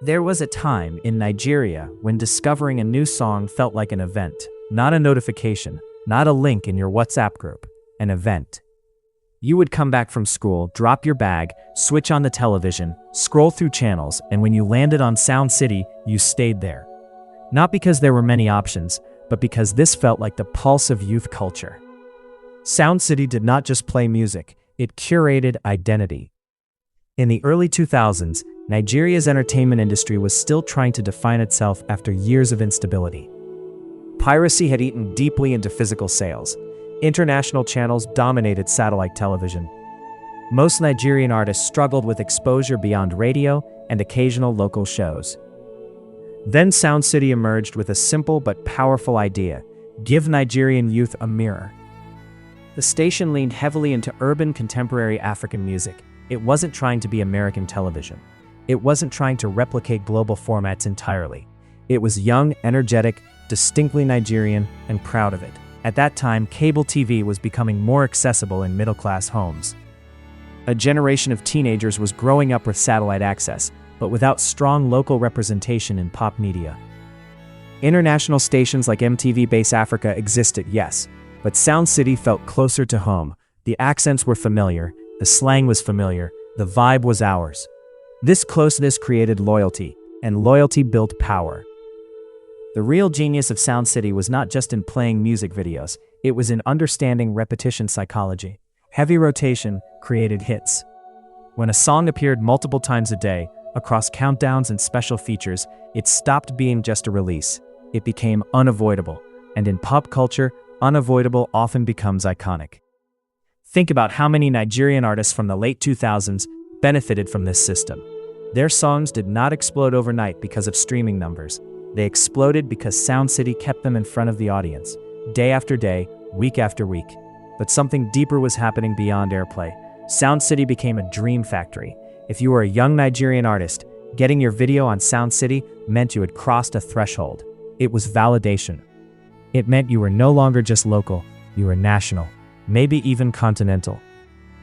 There was a time in Nigeria when discovering a new song felt like an event, not a notification, not a link in your WhatsApp group, an event. You would come back from school, drop your bag, switch on the television, scroll through channels, and when you landed on SoundCity, you stayed there. Not because there were many options, but because this felt like the pulse of youth culture. SoundCity did not just play music, it curated identity. In the early 2000s, Nigeria's entertainment industry was still trying to define itself after years of instability. Piracy had eaten deeply into physical sales. International channels dominated satellite television. Most Nigerian artists struggled with exposure beyond radio and occasional local shows. Then SoundCity emerged with a simple but powerful idea: give Nigerian youth a mirror. The station leaned heavily into urban contemporary African music. It wasn't trying to be American television. It wasn't trying to replicate global formats entirely. It was young, energetic, distinctly Nigerian, and proud of it. At that time, cable TV was becoming more accessible in middle-class homes. A generation of teenagers was growing up with satellite access, but without strong local representation in pop media. International stations like MTV Base Africa existed, yes, but SoundCity felt closer to home. The accents were familiar, the slang was familiar, the vibe was ours. This closeness created loyalty, and loyalty built power. The real genius of SoundCity was not just in playing music videos, it was in understanding repetition psychology. Heavy rotation created hits. When a song appeared multiple times a day, across countdowns and special features, it stopped being just a release. It became unavoidable, and in pop culture, unavoidable often becomes iconic. Think about how many Nigerian artists from the late 2000s benefited from this system. Their songs did not explode overnight because of streaming numbers. They exploded because SoundCity kept them in front of the audience, day after day, week after week. But something deeper was happening beyond airplay. SoundCity became a dream factory. If you were a young Nigerian artist, getting your video on SoundCity meant you had crossed a threshold. It was validation. It meant you were no longer just local, you were national, maybe even continental.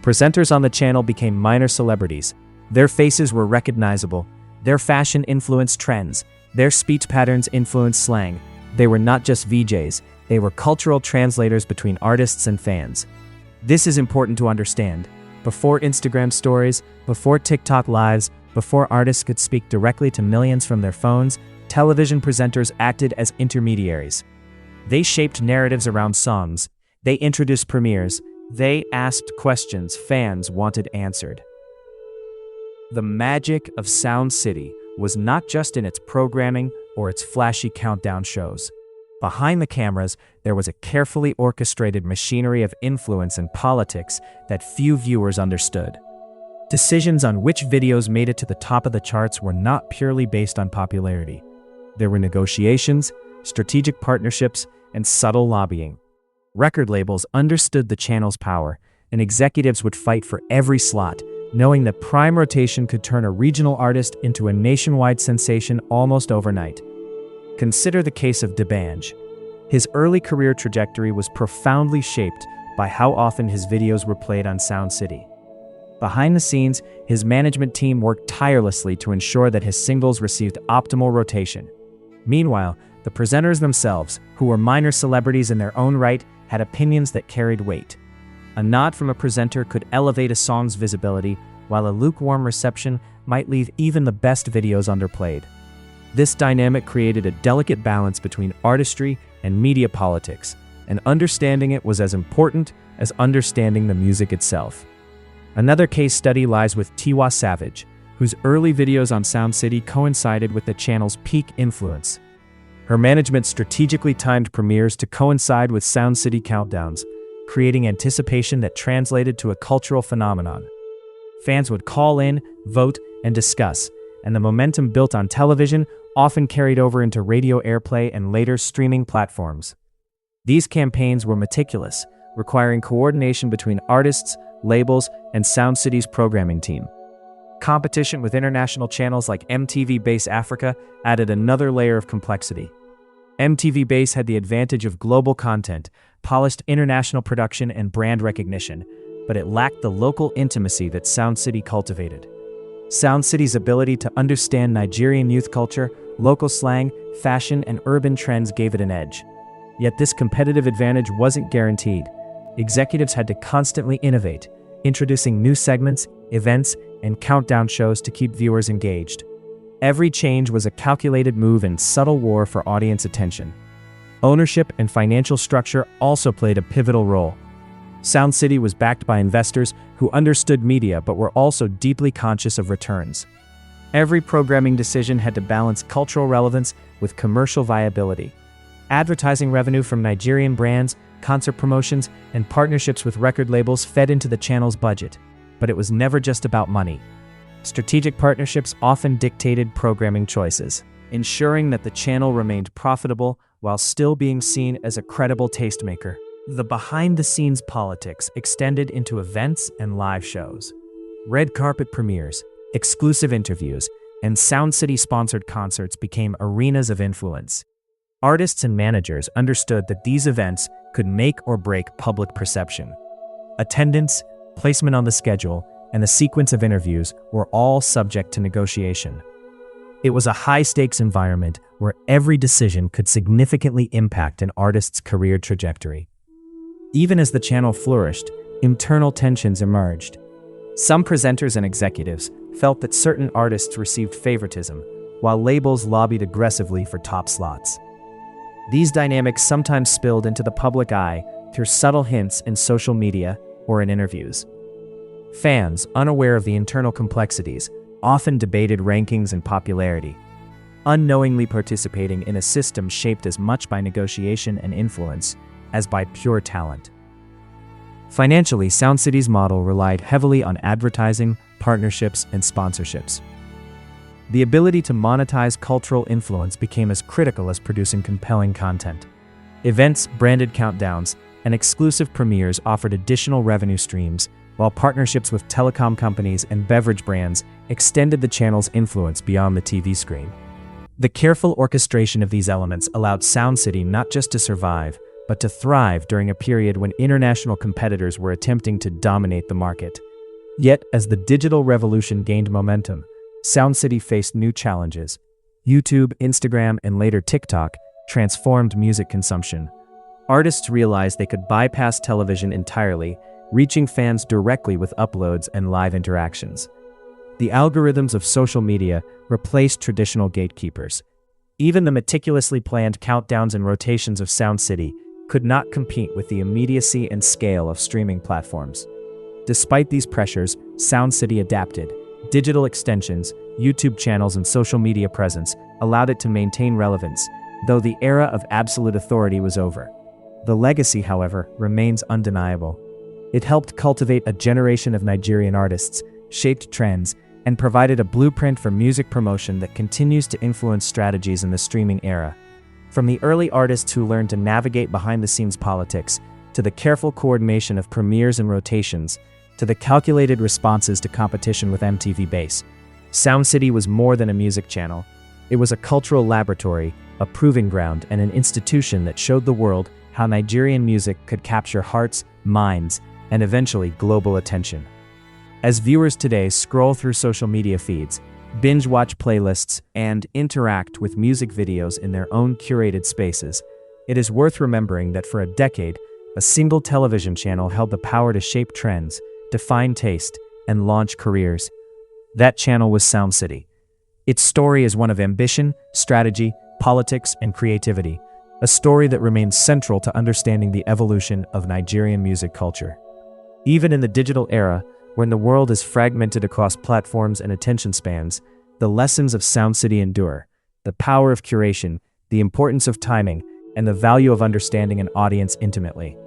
Presenters on the channel became minor celebrities. Their faces were recognizable. Their fashion influenced trends. Their speech patterns influenced slang. They were not just VJs, they were cultural translators between artists and fans. This is important to understand. Before Instagram stories, before TikTok lives, before artists could speak directly to millions from their phones, television presenters acted as intermediaries. They shaped narratives around songs. They introduced premieres. They asked questions fans wanted answered. The magic of SoundCity was not just in its programming or its flashy countdown shows. Behind the cameras, there was a carefully orchestrated machinery of influence and politics that few viewers understood. Decisions on which videos made it to the top of the charts were not purely based on popularity. There were negotiations, strategic partnerships, and subtle lobbying. Record labels understood the channel's power, and executives would fight for every slot, knowing that prime rotation could turn a regional artist into a nationwide sensation almost overnight. Consider the case of D'banj. His early career trajectory was profoundly shaped by how often his videos were played on SoundCity. Behind the scenes, his management team worked tirelessly to ensure that his singles received optimal rotation. Meanwhile, the presenters themselves, who were minor celebrities in their own right, had opinions that carried weight. A nod from a presenter could elevate a song's visibility, while a lukewarm reception might leave even the best videos underplayed. This dynamic created a delicate balance between artistry and media politics, and understanding it was as important as understanding the music itself. Another case study lies with Tiwa Savage, whose early videos on SoundCity coincided with the channel's peak influence. Her management strategically timed premieres to coincide with SoundCity countdowns, creating anticipation that translated to a cultural phenomenon. Fans would call in, vote, and discuss, and the momentum built on television often carried over into radio airplay and later streaming platforms. These campaigns were meticulous, requiring coordination between artists, labels, and SoundCity's programming team. Competition with international channels like MTV Base Africa added another layer of complexity. MTV Base had the advantage of global content, polished international production, and brand recognition, but it lacked the local intimacy that SoundCity cultivated. SoundCity's ability to understand Nigerian youth culture, local slang, fashion, and urban trends gave it an edge. Yet this competitive advantage wasn't guaranteed. Executives had to constantly innovate, introducing new segments, events, and countdown shows to keep viewers engaged. Every change was a calculated move and subtle war for audience attention. Ownership and financial structure also played a pivotal role. SoundCity was backed by investors who understood media but were also deeply conscious of returns. Every programming decision had to balance cultural relevance with commercial viability. Advertising revenue from Nigerian brands, concert promotions, and partnerships with record labels fed into the channel's budget. But it was never just about money. Strategic partnerships often dictated programming choices, ensuring that the channel remained profitable while still being seen as a credible tastemaker. The behind-the-scenes politics extended into events and live shows. Red carpet premieres, exclusive interviews, and SoundCity-sponsored concerts became arenas of influence. Artists and managers understood that these events could make or break public perception. Attendance, placement on the schedule, and the sequence of interviews were all subject to negotiation. It was a high-stakes environment where every decision could significantly impact an artist's career trajectory. Even as the channel flourished, internal tensions emerged. Some presenters and executives felt that certain artists received favoritism, while labels lobbied aggressively for top slots. These dynamics sometimes spilled into the public eye through subtle hints in social media or in interviews. Fans, unaware of the internal complexities, often debated rankings and popularity, unknowingly participating in a system shaped as much by negotiation and influence as by pure talent. Financially, SoundCity's model relied heavily on advertising, partnerships, and sponsorships. The ability to monetize cultural influence became as critical as producing compelling content. Events, branded countdowns, and exclusive premieres offered additional revenue streams, while partnerships with telecom companies and beverage brands extended the channel's influence beyond the TV screen. The careful orchestration of these elements allowed SoundCity not just to survive, but to thrive during a period when international competitors were attempting to dominate the market. Yet, as the digital revolution gained momentum, SoundCity faced new challenges. YouTube, Instagram, and later TikTok transformed music consumption. Artists realized they could bypass television entirely, reaching fans directly with uploads and live interactions. The algorithms of social media replaced traditional gatekeepers. Even the meticulously planned countdowns and rotations of SoundCity could not compete with the immediacy and scale of streaming platforms. Despite these pressures, SoundCity adapted. Digital extensions, YouTube channels, and social media presence allowed it to maintain relevance, though the era of absolute authority was over. The legacy, however, remains undeniable. It helped cultivate a generation of Nigerian artists, shaped trends, and provided a blueprint for music promotion that continues to influence strategies in the streaming era. From the early artists who learned to navigate behind-the-scenes politics, to the careful coordination of premieres and rotations, to the calculated responses to competition with MTV Base, SoundCity was more than a music channel. It was a cultural laboratory, a proving ground, and an institution that showed the world how Nigerian music could capture hearts, minds, and eventually global attention. As viewers today scroll through social media feeds, binge-watch playlists, and interact with music videos in their own curated spaces, it is worth remembering that for a decade, a single television channel held the power to shape trends, define taste, and launch careers. That channel was SoundCity. Its story is one of ambition, strategy, politics, and creativity, a story that remains central to understanding the evolution of Nigerian music culture. Even in the digital era, when the world is fragmented across platforms and attention spans, the lessons of SoundCity endure: the power of curation, the importance of timing, and the value of understanding an audience intimately.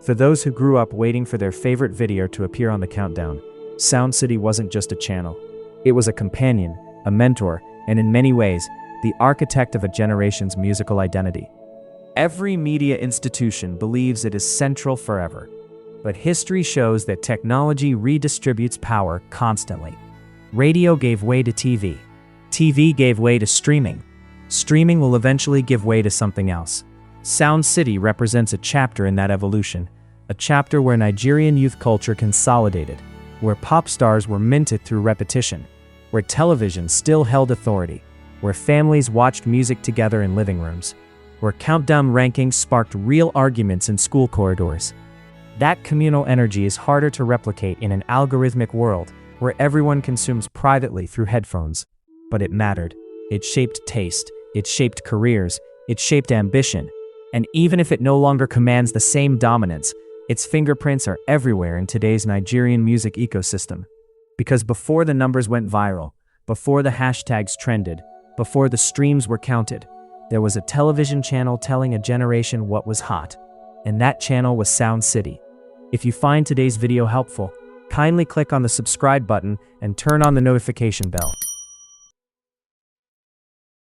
For those who grew up waiting for their favorite video to appear on the countdown, SoundCity wasn't just a channel. It was a companion, a mentor, and in many ways, the architect of a generation's musical identity. Every media institution believes it is central forever, but history shows that technology redistributes power constantly. Radio gave way to TV. TV gave way to streaming. Streaming will eventually give way to something else. SoundCity represents a chapter in that evolution, a chapter where Nigerian youth culture consolidated, where pop stars were minted through repetition, where television still held authority, where families watched music together in living rooms, where countdown rankings sparked real arguments in school corridors. That communal energy is harder to replicate in an algorithmic world where everyone consumes privately through headphones. But it mattered. It shaped taste, it shaped careers, it shaped ambition. And even if it no longer commands the same dominance, its fingerprints are everywhere in today's Nigerian music ecosystem. Because before the numbers went viral, before the hashtags trended, before the streams were counted, there was a television channel telling a generation what was hot. And that channel was SoundCity. If you find today's video helpful, kindly click on the subscribe button and turn on the notification bell.